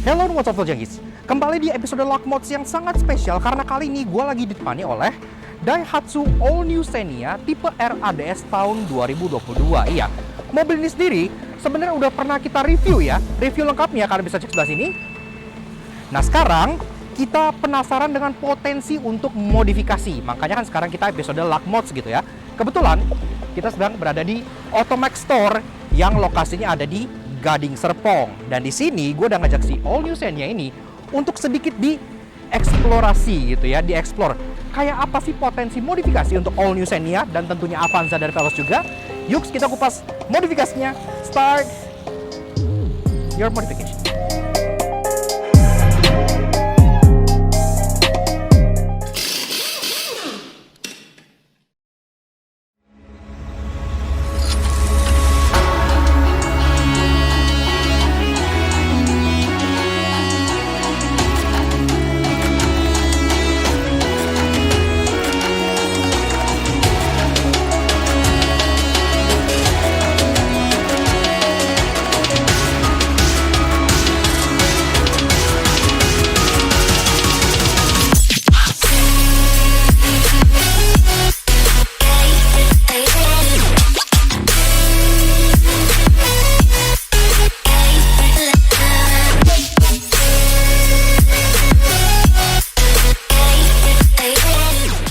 Hello, what's up, Jagis? Kembali di episode Lock Mods yang sangat spesial karena kali ini gue lagi ditemani oleh Daihatsu All New Xenia tipe RADS tahun 2022. Iya, mobil ini sendiri sebenarnya udah pernah kita review ya. Review lengkapnya kalian bisa cek sebelah sini. Nah, sekarang kita penasaran dengan potensi untuk modifikasi. Makanya kan sekarang kita episode Lock Mods gitu ya. Kebetulan kita sedang berada di Automax Store yang lokasinya ada di Gading Serpong. Dan di sini gue udah ngajak si All New Xenia ini untuk sedikit dieksplorasi gitu ya, dieksplor kayak apa sih potensi modifikasi untuk All New Xenia dan tentunya Avanza dan Veloz juga. Yuk kita kupas modifikasinya. Start your modification.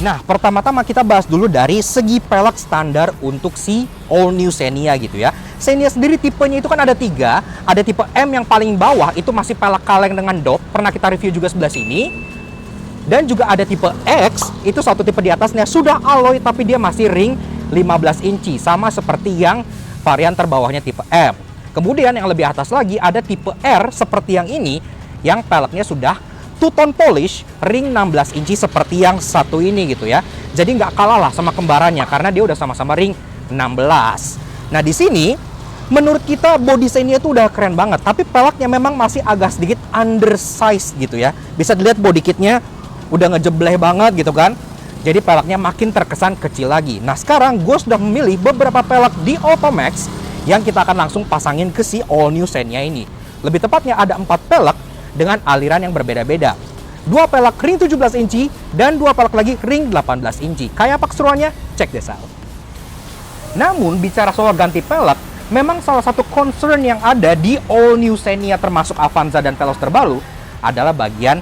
Nah, pertama-tama kita bahas dulu dari segi pelek standar untuk si All New Xenia gitu ya. Xenia sendiri tipenya itu kan ada 3. Ada tipe M yang paling bawah, itu masih pelek kaleng dengan dop. Pernah kita review juga sebelah sini. Dan juga ada tipe X, itu satu tipe di atasnya sudah alloy tapi dia masih ring 15 inci. Sama seperti yang varian terbawahnya tipe M. Kemudian yang lebih atas lagi ada tipe R seperti yang ini, yang peleknya sudah two-tone polish ring 16 inci seperti yang satu ini gitu ya. Jadi nggak kalah lah sama kembarannya karena dia udah sama-sama ring 16. Nah di sini menurut kita body Xenia itu udah keren banget, tapi peleknya memang masih agak sedikit undersize gitu ya. Bisa dilihat body kitnya udah ngejebleh banget gitu kan. Jadi peleknya makin terkesan kecil lagi. Nah sekarang gue sudah memilih beberapa pelek di Automax yang kita akan langsung pasangin ke si All New Xenia ini. Lebih tepatnya ada 4 pelek dengan aliran yang berbeda-beda. 2 pelek ring 17 inci dan 2 pelek lagi ring 18 inci. Kayak apa keseruannya? Check this out. Namun bicara soal ganti pelek, memang salah satu concern yang ada di All New Xenia termasuk Avanza dan Veloz terbaru adalah bagian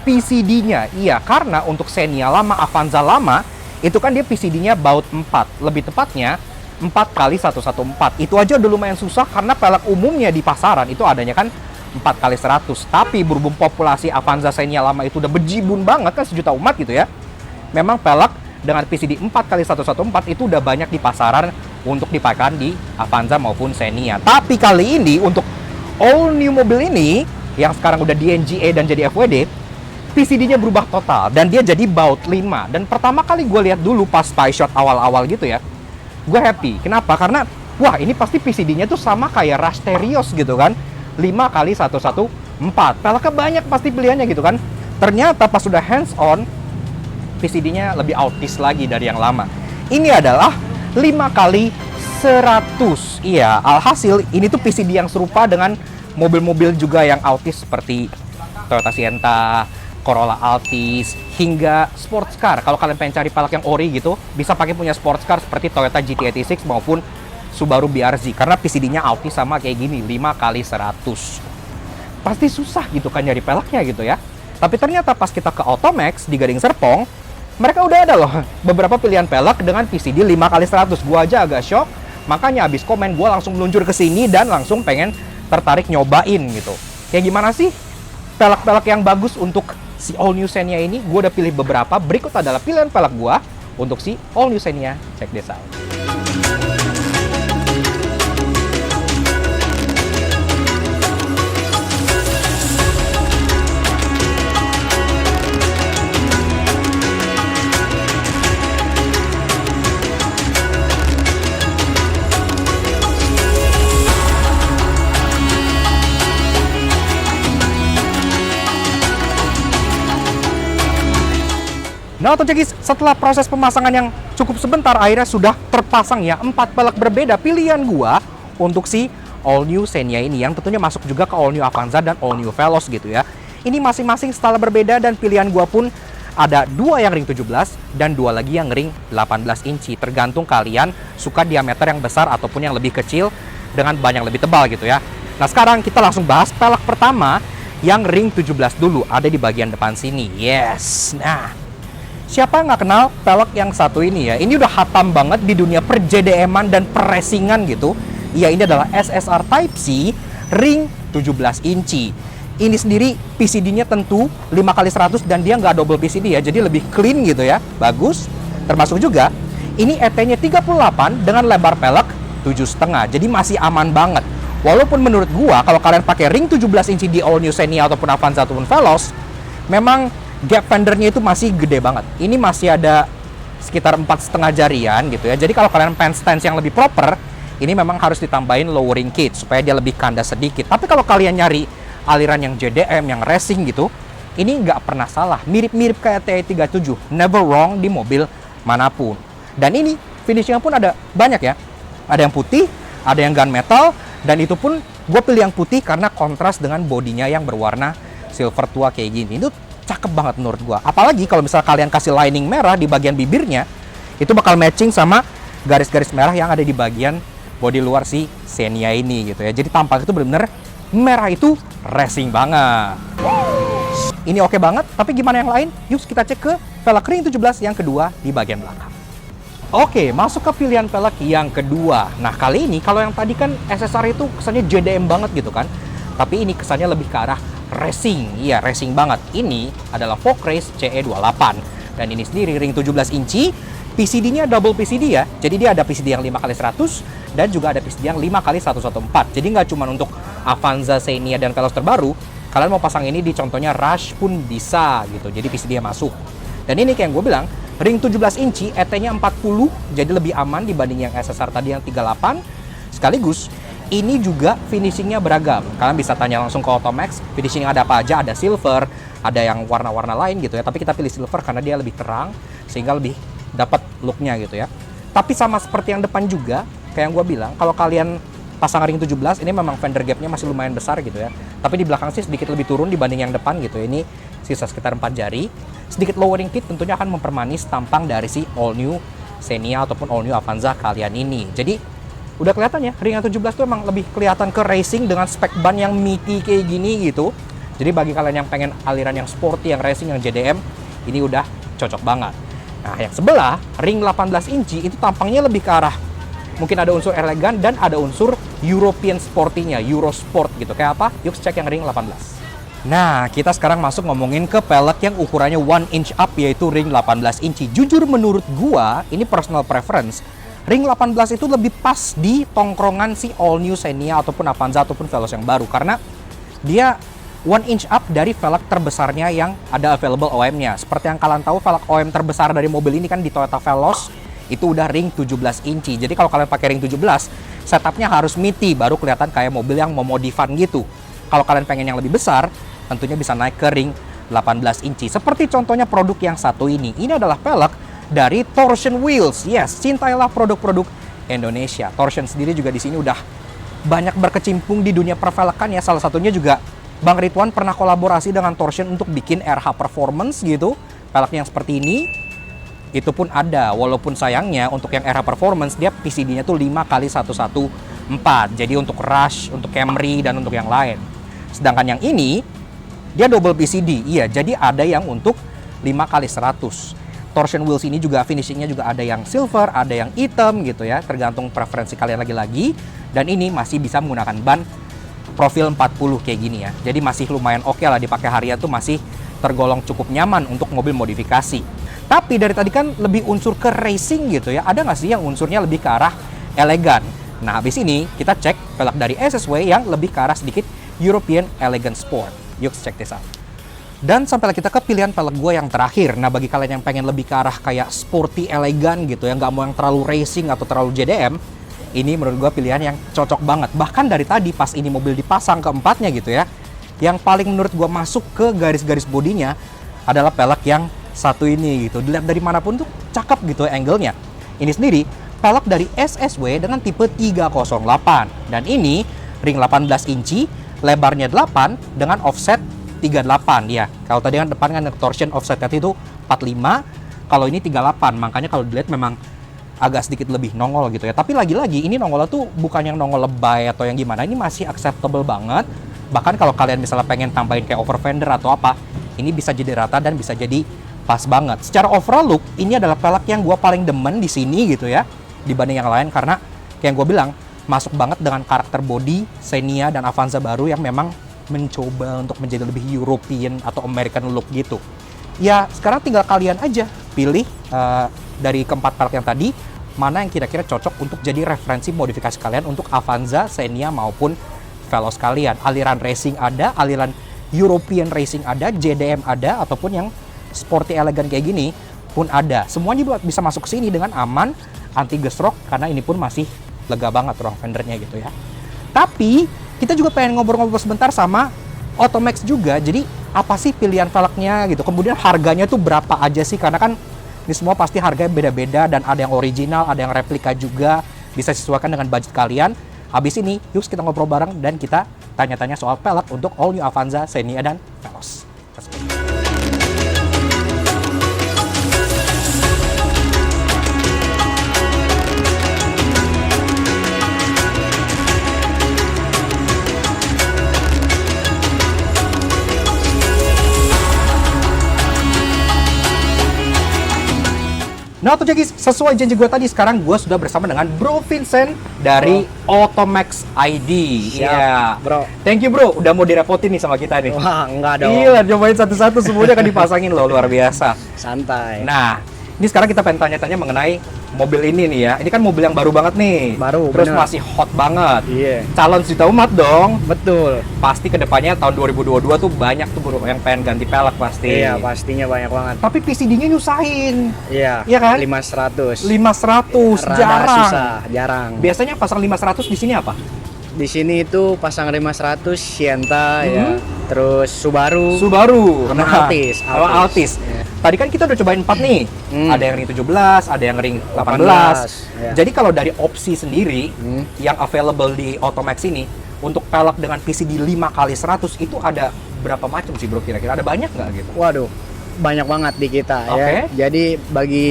PCD-nya. Iya, karena untuk Xenia lama, Avanza lama, itu kan dia PCD-nya baut 4. Lebih tepatnya 4x114. Itu aja udah lumayan susah karena pelek umumnya di pasaran itu adanya kan 4x100. Tapi berhubung populasi Avanza Xenia lama itu udah bejibun banget kan, sejuta umat gitu ya. Memang pelek dengan PCD 4x114 itu udah banyak di pasaran untuk dipakai di Avanza maupun Xenia. Tapi kali ini untuk all new mobil ini yang sekarang udah DNGA dan jadi FWD, PCD-nya berubah total dan dia jadi baut 5. Dan pertama kali gue lihat dulu pas spy shot awal-awal gitu ya, gue happy. Kenapa? Karena wah ini pasti PCD-nya tuh sama kayak Rush Terios gitu kan, 5x114. Peleknya banyak pasti pilihannya gitu kan. Ternyata pas sudah hands on, PCD-nya lebih autis lagi dari yang lama. Ini adalah 5x100. Iya, alhasil ini tuh PCD yang serupa dengan mobil-mobil juga yang autis seperti Toyota Sienna, Corolla Altis, hingga sports car. Kalau kalian pengen cari pelek yang ori gitu, bisa pakai punya sports car seperti Toyota GT86 maupun Subaru BRZ, karena PCD-nya autis sama kayak gini, 5x100. Pasti susah gitu kan nyari peleknya gitu ya. Tapi ternyata pas kita ke Automax di Gading Serpong, mereka udah ada loh beberapa pilihan pelek dengan PCD 5x100. Gua aja agak shock, makanya abis komen gua langsung meluncur ke sini dan langsung pengen tertarik nyobain gitu. Kayak gimana sih pelek-pelek yang bagus untuk si All New Xenia ini? Gua udah pilih beberapa, berikut adalah pilihan pelek gua untuk si All New Xenia. Check this out. Nah, Otojagis, setelah proses pemasangan yang cukup sebentar, akhirnya sudah terpasang ya 4 pelek berbeda pilihan gua untuk si all new Xenia ini yang tentunya masuk juga ke all new Avanza dan all new Veloz gitu ya. Ini masing-masing style berbeda dan pilihan gua pun ada dua yang ring 17 dan dua lagi yang ring 18 inci. Tergantung kalian suka diameter yang besar ataupun yang lebih kecil dengan ban yang lebih tebal gitu ya. Nah sekarang kita langsung bahas pelek pertama yang ring 17 dulu. Ada di bagian depan sini. Yes. Nah, siapa yang nggak kenal pelek yang satu ini ya? Ini udah hatam banget di dunia per JDM-an dan per racingan gitu. Ya ini adalah SSR Type C ring 17 inci. Ini sendiri PCD-nya tentu 5x100 dan dia nggak double PCD ya, jadi lebih clean gitu ya, bagus. Termasuk juga, ini ET-nya 38 dengan lebar pelek 7,5, jadi masih aman banget. Walaupun menurut gua, kalau kalian pakai ring 17 inci di all new Xenia ataupun Avanza ataupun Veloz, memang gap fendernya itu masih gede banget. Ini masih ada sekitar 4,5 jarian gitu ya, jadi kalau kalian pengen stance yang lebih proper, ini memang harus ditambahin lowering kit supaya dia lebih kandas sedikit. Tapi kalau kalian nyari aliran yang JDM, yang racing gitu, ini nggak pernah salah. Mirip-mirip kayak TI37, never wrong di mobil manapun. Dan ini finishingnya pun ada banyak ya. Ada yang putih, ada yang gunmetal, dan itu pun gue pilih yang putih karena kontras dengan bodinya yang berwarna silver tua kayak gini. Itu cakep banget menurut gue. Apalagi kalau misal kalian kasih lining merah di bagian bibirnya, itu bakal matching sama garis-garis merah yang ada di bagian bodi luar si Xenia ini gitu ya. Jadi tampak itu benar-benar merah itu racing banget. Ini oke banget, tapi gimana yang lain? Yuk kita cek ke velg ring 17 yang kedua di bagian belakang. Oke, masuk ke pilihan velg yang kedua. Nah, kali ini kalau yang tadi kan SSR itu kesannya JDM banget gitu kan. Tapi ini kesannya lebih ke arah racing. Iya, racing banget. Ini adalah Folkrace CE28. Dan ini sendiri ring 17 inci. PCD-nya double PCD ya, jadi dia ada PCD yang 5x100 dan juga ada PCD yang 5x114. Jadi nggak cuma untuk Avanza, Xenia, dan Veloz terbaru, kalian mau pasang ini di contohnya Rush pun bisa gitu, jadi PCD-nya masuk. Dan ini kayak yang gue bilang, ring 17 inci, ET-nya 40, jadi lebih aman dibanding yang SSR tadi yang 38. Sekaligus, ini juga finishingnya beragam. Kalian bisa tanya langsung ke Automax, finishing ada apa aja, ada silver, ada yang warna-warna lain gitu ya, tapi kita pilih silver karena dia lebih terang, sehingga lebih dapat looknya gitu ya. Tapi sama seperti yang depan juga, kayak yang gue bilang, kalau kalian pasang ring 17, ini memang fender gapnya masih lumayan besar gitu ya. Tapi di belakang sih sedikit lebih turun dibanding yang depan gitu. Ini sisa sekitar 4 jari. Sedikit lowering kit tentunya akan mempermanis tampang dari si all new Xenia ataupun all new Avanza kalian ini. Jadi udah kelihatan ya, ring yang 17 tuh emang lebih kelihatan ke racing dengan spek ban yang meaty kayak gini gitu. Jadi bagi kalian yang pengen aliran yang sporty, yang racing, yang JDM, ini udah cocok banget. Nah, yang sebelah, ring 18 inci itu tampangnya lebih ke arah mungkin ada unsur elegan dan ada unsur European sporty-nya, Eurosport gitu. Kayak apa? Yuk cek yang ring 18. Nah, kita sekarang masuk ngomongin ke pelek yang ukurannya 1 inch up, yaitu ring 18 inci. Jujur menurut gua, ini personal preference, ring 18 itu lebih pas di tongkrongan si all new Xenia ataupun Avanza ataupun Veloz yang baru. Karena dia 1 inch up dari velg terbesarnya yang ada available OM-nya. Seperti yang kalian tahu, velg OM terbesar dari mobil ini kan di Toyota Veloz, itu udah ring 17 inci. Jadi kalau kalian pakai ring 17, setupnya harus meaty, baru kelihatan kayak mobil yang memodifan gitu. Kalau kalian pengen yang lebih besar, tentunya bisa naik ke ring 18 inci. Seperti contohnya produk yang satu ini. Ini adalah velg dari Torsion Wheels. Yes, cintailah produk-produk Indonesia. Torsion sendiri juga di sini udah banyak berkecimpung di dunia perfelekan ya. Salah satunya juga Bang Ridwan pernah kolaborasi dengan Torsion untuk bikin RH Performance gitu. Velg yang seperti ini itu pun ada, walaupun sayangnya untuk yang RH Performance dia PCD-nya tuh 5x114. Jadi untuk Rush, untuk Camry, dan untuk yang lain. Sedangkan yang ini dia double PCD. Iya, jadi ada yang untuk 5x100. Torsion wheels ini juga finishingnya juga ada yang silver, ada yang hitam gitu ya, tergantung preferensi kalian lagi-lagi. Dan ini masih bisa menggunakan ban profil 40 kayak gini ya. Jadi masih lumayan oke lah dipakai harian, tuh masih tergolong cukup nyaman untuk mobil modifikasi. Tapi dari tadi kan lebih unsur ke racing gitu ya. Ada nggak sih yang unsurnya lebih ke arah elegan? Nah, habis ini kita cek velg dari SSW yang lebih ke arah sedikit European Elegant Sport. Yuk cek this out. Dan sampailah kita ke pilihan velg gue yang terakhir. Nah, bagi kalian yang pengen lebih ke arah kayak sporty elegan gitu ya, nggak mau yang terlalu racing atau terlalu JDM, ini menurut gue pilihan yang cocok banget. Bahkan dari tadi pas ini mobil dipasang keempatnya gitu ya, yang paling menurut gue masuk ke garis-garis bodinya adalah velg yang satu ini gitu. Dilihat dari manapun tuh cakep gitu angle-nya. Ini sendiri velg dari SSW dengan tipe 308. Dan ini ring 18 inci, lebarnya 8 dengan offset 38 ya. Kalau tadi kan depan kan torsion offsetnya itu 45, kalau ini 38. Makanya kalau dilihat memang agak sedikit lebih nongol gitu ya. Tapi lagi-lagi ini nongolnya tuh bukan yang nongol lebay atau yang gimana, ini masih acceptable banget. Bahkan kalau kalian misalnya pengen tambahin kayak over fender atau apa, ini bisa jadi rata dan bisa jadi pas banget. Secara overall look, ini adalah pelek yang gue paling demen di sini gitu ya, dibanding yang lain, karena kayak yang gue bilang, masuk banget dengan karakter body Xenia dan Avanza baru yang memang mencoba untuk menjadi lebih European atau American look gitu. Ya sekarang tinggal kalian aja pilih dari keempat pelek yang tadi, mana yang kira-kira cocok untuk jadi referensi modifikasi kalian untuk Avanza, Xenia maupun Veloz kalian. Aliran racing ada, aliran European racing ada, JDM ada, ataupun yang sporty elegan kayak gini pun ada. Semuanya bisa masuk ke sini dengan aman, anti gesrok, karena ini pun masih lega banget ruang fendernya gitu ya. Tapi kita juga pengen ngobrol-ngobrol sebentar sama Automax juga. Jadi apa sih pilihan velgnya gitu, kemudian harganya tuh berapa aja sih, karena kan ini semua pasti harganya beda-beda dan ada yang original, ada yang replika juga, bisa disesuaikan dengan budget kalian. Habis ini, yuk kita ngobrol bareng dan kita tanya-tanya soal pelek untuk all new Avanza, Xenia, dan Veloz. Let's go. Nah, tuh jadi sesuai janji gue tadi, sekarang gue sudah bersama dengan Bro Vincent dari Automax ID. Iya, bro. Thank you bro, udah mau direpotin nih sama kita nih. Wah, enggak dong. Iya, cobain satu-satu, semuanya akan dipasangin loh, luar biasa. Santai. Nah, ini sekarang kita pengen tanya-tanya mengenai mobil ini nih ya. Ini kan mobil yang baru banget nih. Baru, terus bener. masih hot banget. Iya. Calon sejuta umat dong. Betul. Pasti kedepannya tahun 2022 tuh banyak tuh bro yang pengen ganti pelek pasti. Iya, pastinya banyak banget. Tapi PCD-nya nyusahin. Iya. Iya kan? 500. 500, Rada jarang. susah, jarang. Biasanya pasang 500 di sini apa? Di sini itu pasang 500 Sienta ya. Terus Subaru. Sama Altis. Altis. Iya. Tadi kan kita udah cobain 4 nih. Ada yang ring 17, ada yang ring 18. ya. Jadi kalau dari opsi sendiri yang available di Automax ini, untuk pelek dengan PCD 5x100 itu ada berapa macam sih bro kira-kira? Ada banyak nggak gitu? Waduh, banyak banget di kita Oke. ya. Jadi bagi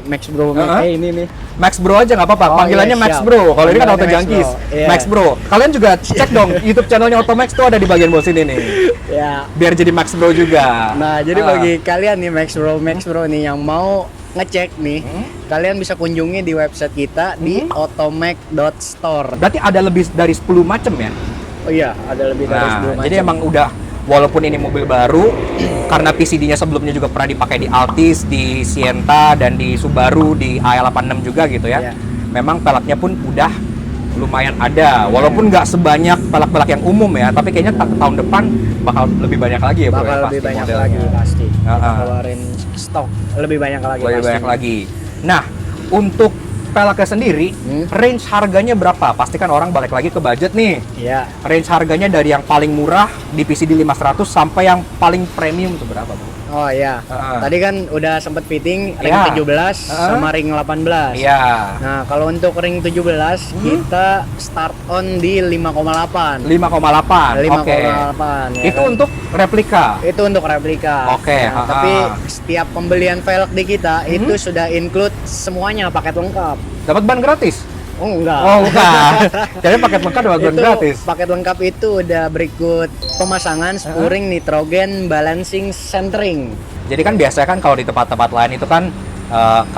Max Bro, ini nih. Max Bro aja nggak apa-apa, Oh, panggilannya iya, Max siap. Bro. Kalau ini kan Auto Panggilannya Max Junkies, Bro, iya. Max Bro. Kalian juga cek dong YouTube channelnya Automax tuh ada di bagian bawah sini nih. Ya. Biar jadi Max Bro juga. Nah, jadi bagi kalian nih Max Bro nih yang mau ngecek nih, kalian bisa kunjungi di website kita di automax.store. Berarti ada lebih dari 10 macam ya? Oh iya, ada lebih dari 10 macam. Jadi emang udah, walaupun ini mobil baru, karena PCD-nya sebelumnya juga pernah dipakai di Altis, di Sienta, dan di Subaru, di AL86 juga gitu ya. Iya. Memang peleknya pun udah lumayan ada, walaupun nggak sebanyak pelek-pelek yang umum ya, tapi kayaknya tahun depan bakal lebih banyak lagi ya bro. bakal ya, lebih pasti banyak modelnya. lagi pasti. Kita Uh-uh. keluarin stok lebih banyak lagi Lebih pasti. banyak lagi. Nah, untuk peleknya sendiri, range harganya berapa? Pasti kan orang balik lagi ke budget nih. Iya. Range harganya dari yang paling murah di PCD 500 sampai yang paling premium itu berapa bro? Oh iya. Tadi kan udah sempet fitting ring Iya. 17 sama ring 18. Iya. Nah, kalau untuk ring 17 kita start on di 5,8. 5,8. 5,8 Oke. ya Itu kan? untuk replika. Itu untuk replika. Oke, Nah, tapi setiap pembelian velg di kita itu sudah include semuanya, paket lengkap. Dapat ban gratis. Oh enggak. Oh, bukan. Jadi paket lengkap dapat ban Itu gratis. paket lengkap itu udah berikut pemasangan spuring, nitrogen, balancing, centering. Jadi kan biasanya kan kalau di tempat-tempat lain itu kan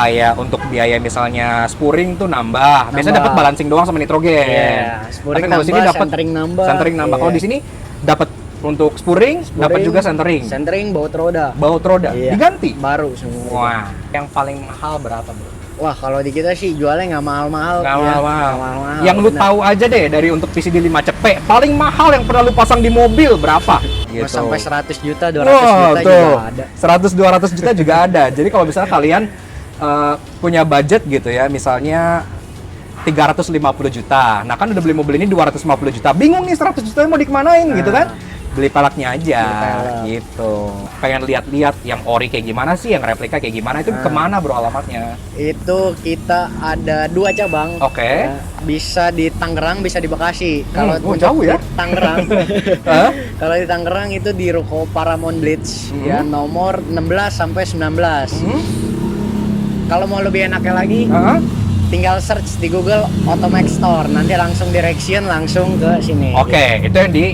kayak untuk biaya misalnya spuring tuh nambah. Biasanya dapat balancing doang sama nitrogen. Iya, spuring Tapi kalau di sini nambah, dapat centering nambah. Centering nambah. Iya. Kalau di sini dapat untuk spuring, dapat juga centering. Centering, baut roda. Baut roda Iya. diganti. Baru semua. Wah, yang paling mahal berapa, Bro? Wah, kalau di kita sih jualnya nggak mahal-mahal. Nggak ya. mahal-mahal. Nggak mahal-mahal, Yang lu bener. tahu aja deh dari untuk PCD 5 cepet, paling mahal yang pernah lu pasang di mobil berapa? Mas sampai 100 juta, 200 Wah, juta tuh. juga ada. 100-200 juta juga ada. Jadi kalau misalnya kalian punya budget gitu ya, misalnya 350 juta. Nah kan udah beli mobil ini 250 juta. Bingung nih 100 juta mau dikemanain gitu kan? beli peleknya aja Beli pelek. gitu. Pengen lihat-lihat yang ori kayak gimana sih, yang replika kayak gimana, itu kemana bro alamatnya? Itu kita ada 2 cabang. Oke. Ya, bisa di Tangerang, bisa di Bekasi. Kalau oh, untuk jauh ya? di Tangerang, Hah? kalau di Tangerang itu di Ruko Paramount Blitz, ya nomor 16 sampai 19. Kalau mau lebih enaknya lagi, Hah? tinggal search di Google Otomax Store, nanti langsung direction langsung ke sini. Oke, itu yang di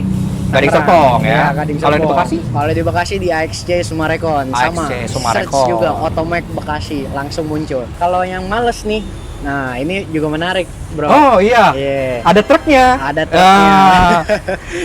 Gading Tangerang. Serpong ya. Iya, Gading Kalau di Serpong. Bekasi? Kalau di Bekasi di AXC Sumarekon sama. AXC Sumarekon. Search juga Otomax Bekasi langsung muncul. Kalau yang males nih, nah ini juga menarik, bro. Oh iya. Iya. Ada truknya. Ada truknya.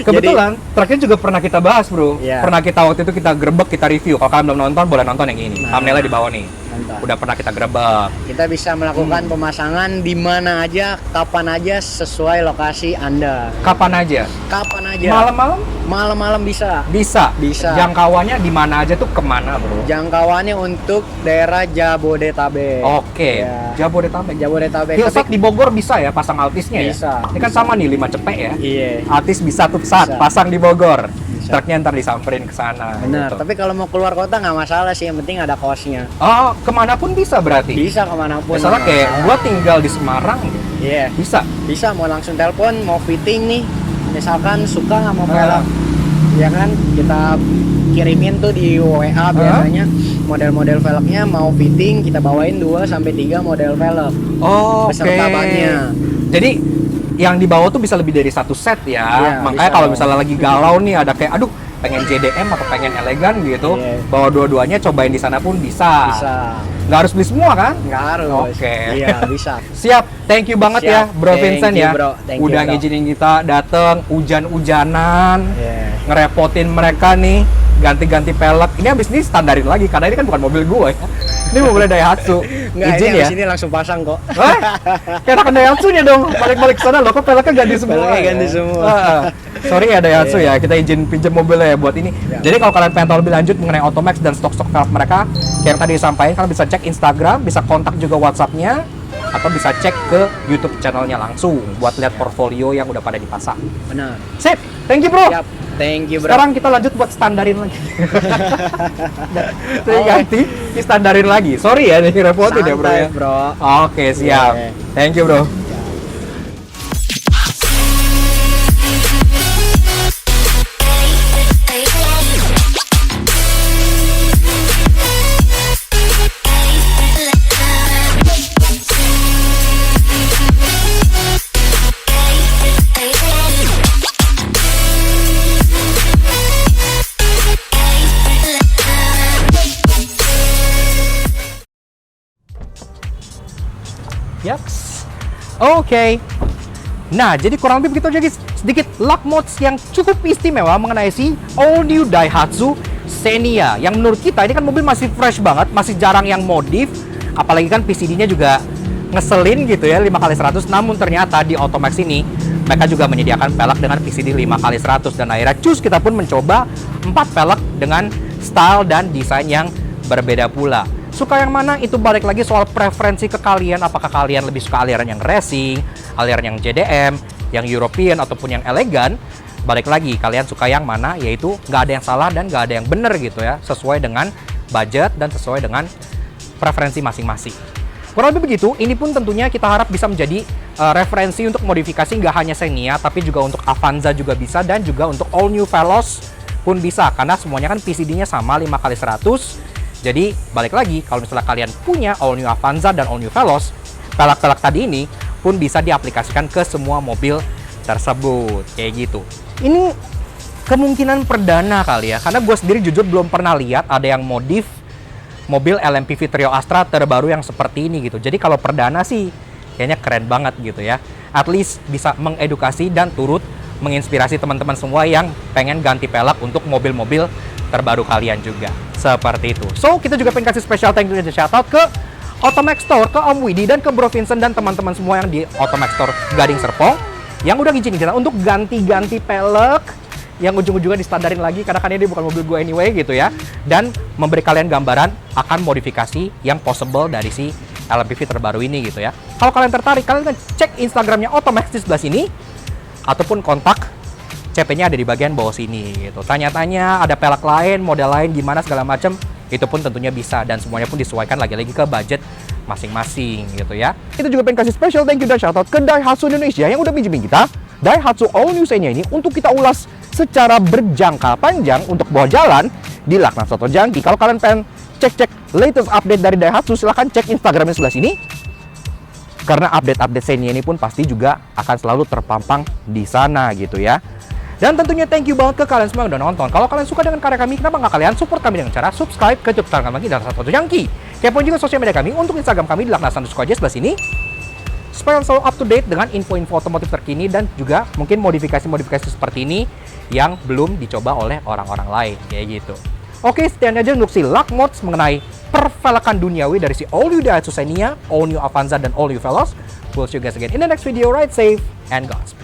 Kebetulan truknya juga pernah kita bahas, bro. Iya. Pernah kita waktu itu kita grebek, kita review. Kalau kalian belum nonton, boleh nonton yang ini. Nah. Thumbnailnya di bawah nih. Mantap. Udah pernah kita grebek. Kita bisa melakukan pemasangan di mana aja, kapan aja sesuai lokasi Anda. Kapan aja? Kapan aja. Malam-malam? Malam-malam bisa. Bisa. Bisa. Jangkauannya di mana aja tuh kemana, bro? Jangkauannya untuk daerah Jabodetabek. Oke. Ya. Jabodetabek. Jabodetabek. Hillside Tapi- di Bogor bisa ya pasang altisnya ya? Bisa. Ini kan sama nih 5 cepek ya. Iya. Altis bisa tuh saat Bisa. pasang di Bogor. Bisa. Truknya ntar disamperin ke sana. Benar. gitu. Tapi kalau mau keluar kota nggak masalah sih. Yang penting ada kosnya. Oh, kemanapun bisa berarti? Bisa kemanapun. Misalnya nggak kayak masalah. gua tinggal di Semarang, Iya. bisa. Bisa mau langsung telepon, mau fitting nih. Misalkan suka nggak mau Ah. pelek, ya kan? Kita kirimin tuh di WA biasanya model-model velgnya mau fitting, kita bawain 2 sampai 3 model velg. Oh, oke. Beserta bannya. Jadi yang dibawa tuh bisa lebih dari 1 set ya. Iya, Makanya bisa kalau dong. misalnya lagi galau nih, ada kayak aduh pengen JDM atau pengen elegan gitu, Iya. bawa dua-duanya, cobain di sana pun bisa. Bisa. Nggak harus beli semua kan? Nggak harus. Oke. Iya, bisa. Siap, thank you banget Siap. ya Bro Thank Vincent you, ya. bro. Thank you, Udah bro. ngizinin kita dateng hujan-hujanan, Iya. ngerepotin mereka nih, ganti-ganti pelek. Ini habis ini standarin lagi karena ini kan bukan mobil gue ya. Ini mobilnya Daihatsu. Nggak, Izin ini ya. abis ini langsung pasang kok. Hah? Kayak anak Daihatsu-nya dong. Balik-balik ke sana loh, kok peleknya ganti semua. Peleknya ya? ganti semua. Ah, sorry ya Daihatsu ya, kita izin pinjam mobilnya ya buat ini. Ya. Jadi kalau kalian pengen tahu lebih lanjut mengenai Otomax dan stok-stok pelek mereka, kayak yang tadi disampaikan, kalian bisa cek Instagram, bisa kontak juga WhatsApp-nya, atau bisa cek ke YouTube channelnya langsung buat lihat portfolio yang udah pada dipasang. Benar. Sip, thank you bro. Siap. Thank you, bro. Sekarang kita lanjut buat standarin lagi. Saya ganti, standarin lagi. Sorry ya, ini repotin ya bro Santai, ya. bro. Oke, siap. Yeah. Thank you bro. Yaks. Oke. Nah, jadi kurang lebih begitu aja guys. Sedikit luck mods yang cukup istimewa mengenai si all new Daihatsu Xenia. Yang menurut kita ini kan mobil masih fresh banget, masih jarang yang modif. Apalagi kan PCD-nya juga ngeselin gitu ya 5x100. Namun ternyata di Otomax ini mereka juga menyediakan pelek dengan PCD 5x100. Dan akhirnya kita pun mencoba 4 pelek dengan style dan desain yang berbeda pula. Suka yang mana itu balik lagi soal preferensi ke kalian. Apakah kalian lebih suka aliran yang racing, aliran yang JDM, yang European ataupun yang elegan. Balik lagi kalian suka yang mana, yaitu nggak ada yang salah dan nggak ada yang bener gitu ya, sesuai dengan budget dan sesuai dengan preferensi masing-masing. Kurang lebih begitu. Ini pun tentunya kita harap bisa menjadi referensi untuk modifikasi nggak hanya Xenia, tapi juga untuk Avanza juga bisa, dan juga untuk all new Veloz pun bisa, karena semuanya kan PCD-nya sama 5x100. Jadi balik lagi, kalau misalnya kalian punya all new Avanza dan all new Veloz, pelek-pelek tadi ini pun bisa diaplikasikan ke semua mobil tersebut, kayak gitu. Ini kemungkinan perdana kali ya, karena gue sendiri jujur belum pernah lihat ada yang modif mobil LMPV Trio Astra terbaru yang seperti ini gitu. Jadi kalau perdana sih kayaknya keren banget gitu ya. At least bisa mengedukasi dan turut menginspirasi teman-teman semua yang pengen ganti pelek untuk mobil-mobil terbaru kalian juga. Seperti itu. So, kita juga pengen kasih special thank you dan shout out ke Otomax Store, ke Om Widi dan ke Bro Vincent dan teman-teman semua yang di Otomax Store Gading Serpong yang udah ngizinin kita untuk ganti-ganti pelek yang ujung-ujungnya distandarin lagi karena kan ini bukan mobil gue anyway gitu ya, dan memberi kalian gambaran akan modifikasi yang possible dari si LMPV terbaru ini gitu ya. Kalau kalian tertarik, kalian cek Instagramnya Otomax di sebelah sini ataupun kontak CP-nya ada di bagian bawah sini gitu. Tanya-tanya ada pelek lain, model lain gimana segala macam, itu pun tentunya bisa dan semuanya pun disesuaikan lagi-lagi ke budget masing-masing gitu ya. Itu juga pengen kasih special thank you dan shoutout ke Daihatsu Indonesia yang udah minjemin kita Daihatsu All New Xenia ini untuk kita ulas secara berjangka panjang untuk bawa jalan di Lakna Soto Jangki. Kalau kalian pengen cek-cek latest update dari Daihatsu, silahkan cek Instagramnya sebelah sini. Karena update-update Xenia ini pun pasti juga akan selalu terpampang di sana gitu ya. Dan tentunya thank you banget ke kalian semua yang udah nonton. Kalau kalian suka dengan karya kami, kenapa nggak kalian support kami dengan cara subscribe ke YouTube channel kami dan Soto Jangki. Kepoin juga sosial media kami untuk Instagram kami di Lakna_aja sebelah sini. Supaya selalu up to date dengan info-info otomotif terkini dan juga mungkin modifikasi-modifikasi seperti ini yang belum dicoba oleh orang-orang lain kayak gitu. Oke, sekian aja untuk si Lakmods mengenai pervelakan duniawi dari si All New Daihatsu Xenia, All New Avanza dan All New Veloz. We'll see you guys again in the next video. Ride safe and Godspeed.